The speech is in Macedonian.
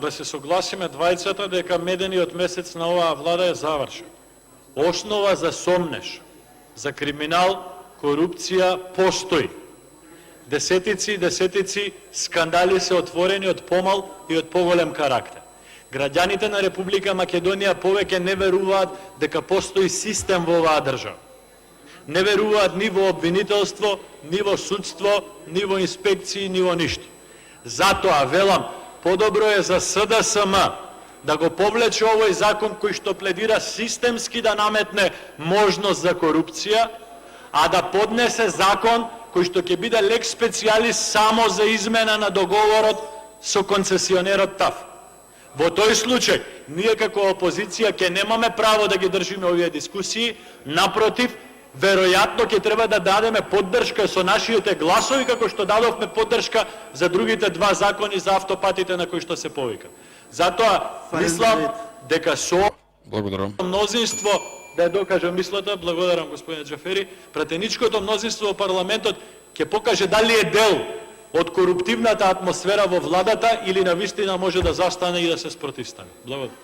да се согласиме двајцата дека медениот месец на оваа влада е завршен. Основа за сомнеш, за криминал, корупција постои. Десетици и десетици скандали се отворени од помал и од поголем карактер. Граѓаните на Република Македонија повеќе не веруваат дека постои систем во оваа држава. Не веруваат ни во обвинителство, ни во судство, ни во инспекции, ни во ништо. Затоа велам, подобро е за СДСМ да го повлече овој закон кој што пледира системски да наметне можност за корупција, а да поднесе закон кој што ќе биде лекс специјалис само за измена на договорот со концесионерот ТАФ. Во тој случај, ние како опозиција ќе немаме право да ги држиме овие дискусии, напротив, веројатно ќе треба да дадеме поддршка со нашите гласови, како што дадовме поддршка за другите два закони за автопатите на кои што се повика. Затоа, мислам дека со мнозинство, да докажам мислата, благодарам господине Џафери, пратеничкото мнозинство во парламентот ќе покаже дали е дел од коруптивната атмосфера во владата или навистина може да застане и да се спротивстави. Благодарам.